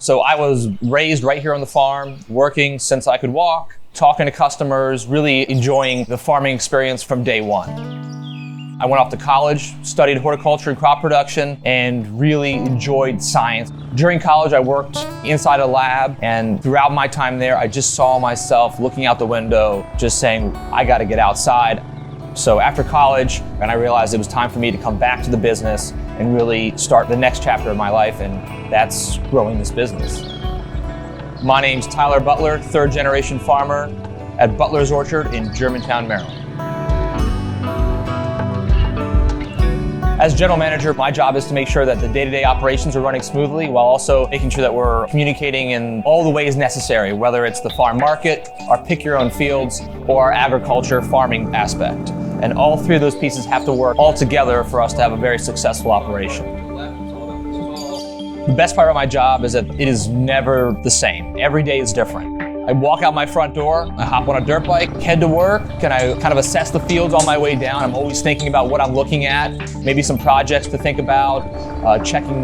So I was raised right here on the farm, working since I could walk, talking to customers, really enjoying the farming experience from day one. I went off to college, studied horticulture and crop production, and really enjoyed science. During college, I worked inside a lab, and throughout my time there, I just saw myself looking out the window, just saying, I gotta get outside. So after college, and I realized it was time for me to come back to the business and really start the next chapter of my life, and that's growing this business. My name's Tyler Butler, third generation farmer at Butler's Orchard in Germantown, Maryland. As general manager, my job is to make sure that the day-to-day operations are running smoothly while also making sure that we're communicating in all the ways necessary, whether it's the farm market, our pick your own fields, or our agriculture farming aspect. And all three of those pieces have to work all together for us to have a very successful operation. The best part of my job is that it is never the same. Every day is different. I walk out my front door, I hop on a dirt bike, head to work, and I kind of assess the fields on my way down. I'm always thinking about what I'm looking at, maybe some projects to think about, checking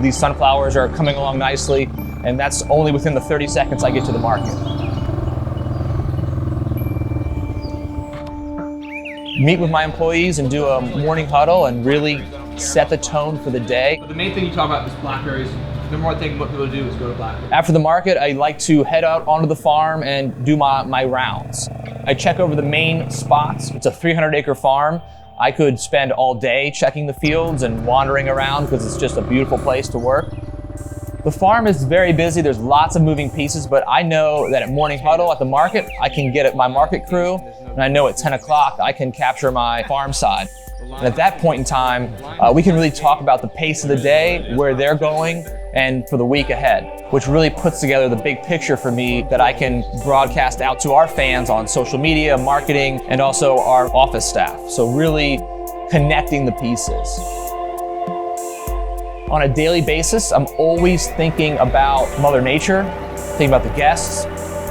these sunflowers are coming along nicely, and that's only within the 30 seconds I get to the market. Meet with my employees and do a morning huddle and really set the tone for the day. But the main thing you talk about is blackberries. The more thing what people do is go to blackberries. After the market, I like to head out onto the farm and do my rounds. I check over the main spots. It's a 300-acre farm. I could spend all day checking the fields and wandering around because it's just a beautiful place to work. The farm is very busy. There's lots of moving pieces, but I know that at morning huddle at the market, I can get at my market crew, and I know at 10 o'clock I can capture my farm side. And at that point in time, we can really talk about the pace of the day, where they're going, and for the week ahead, which really puts together the big picture for me that I can broadcast out to our fans on social media, marketing, and also our office staff. So really connecting the pieces. On a daily basis, I'm always thinking about Mother Nature, thinking about the guests,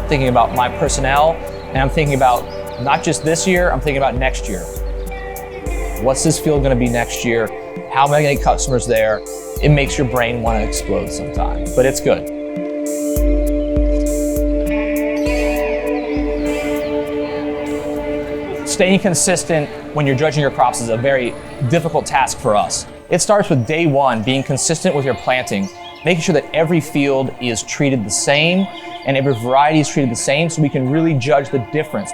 thinking about my personnel, and I'm thinking about not just this year, I'm thinking about next year. What's this field going to be next year? How am I going to get customers there? It makes your brain want to explode sometimes, but it's good. Staying consistent when you're judging your crops is a very difficult task for us. It starts with day one, being consistent with your planting, making sure that every field is treated the same and every variety is treated the same so we can really judge the difference.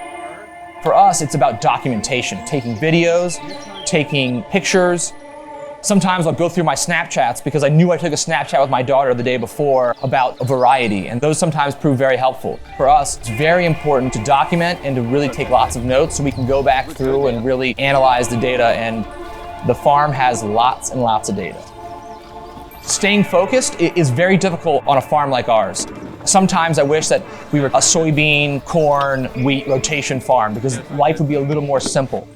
For us, it's about documentation, taking videos, taking pictures. Sometimes I'll go through my Snapchats because I knew I took a Snapchat with my daughter the day before about a variety, and those sometimes prove very helpful. For us, it's very important to document and to really take lots of notes so we can go back through and really analyze the data, and the farm has lots and lots of data. Staying focused is very difficult on a farm like ours. Sometimes I wish that we were a soybean, corn, wheat rotation farm because life would be a little more simple.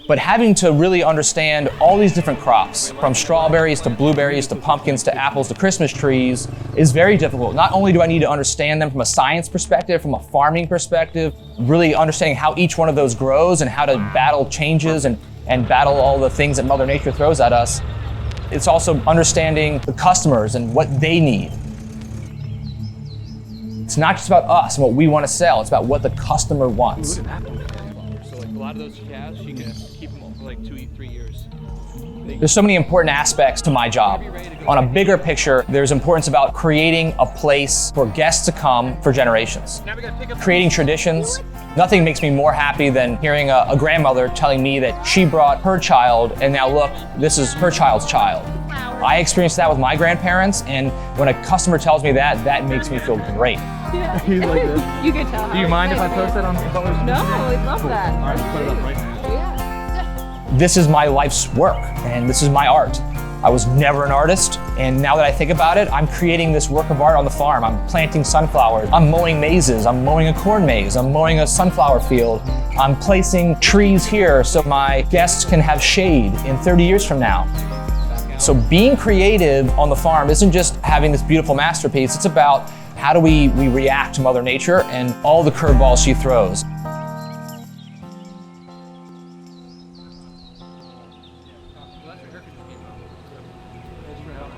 But having to really understand all these different crops, from strawberries to blueberries to pumpkins to apples to Christmas trees, is very difficult. Not only do I need to understand them from a science perspective, from a farming perspective, really understanding how each one of those grows and how to battle changes and battle all the things that Mother Nature throws at us, it's also understanding the customers and what they need. It's not just about us and what we want to sell, it's about what the customer wants. So like a lot of those calves, you can keep them for like 2-3 years. There's so many important aspects to my job. On a bigger picture, there's importance about creating a place for guests to come for generations. Creating traditions. Nothing makes me more happy than hearing a grandmother telling me that she brought her child and now look, this is her child's child. I experienced that with my grandparents, and when a customer tells me that, that makes me feel great. Yeah. He's like this. You can tell. Do you mind if I post that on Butler's? No, I'd love that. All right, put it up right now. Yeah. This is my life's work, and this is my art. I was never an artist, and now that I think about it, I'm creating this work of art on the farm. I'm planting sunflowers, I'm mowing mazes, I'm mowing a corn maze, I'm mowing a sunflower field. I'm placing trees here so my guests can have shade in 30 years from now. So being creative on the farm isn't just having this beautiful masterpiece, it's about how do we react to Mother Nature and all the curveballs she throws.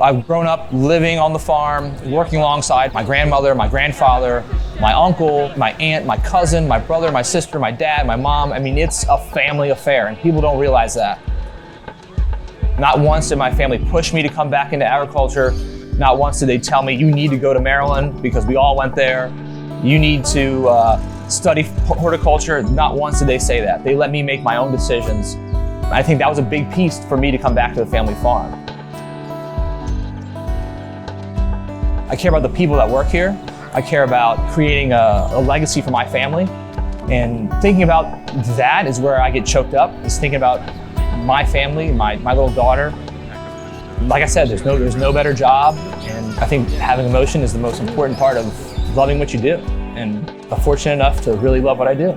I've grown up living on the farm, working alongside my grandmother, my grandfather, my uncle, my aunt, my cousin, my brother, my sister, my dad, my mom. I mean, it's a family affair, and people don't realize that. Not once did my family push me to come back into agriculture. Not once did they tell me, you need to go to Maryland, because we all went there. You need to study horticulture. Not once did they say that. They let me make my own decisions. I think that was a big piece for me to come back to the family farm. I care about the people that work here. I care about creating a legacy for my family. And thinking about that is where I get choked up, is thinking about my family, my little daughter. Like I said, there's no better job. And I think having emotion is the most important part of loving what you do. And I'm fortunate enough to really love what I do.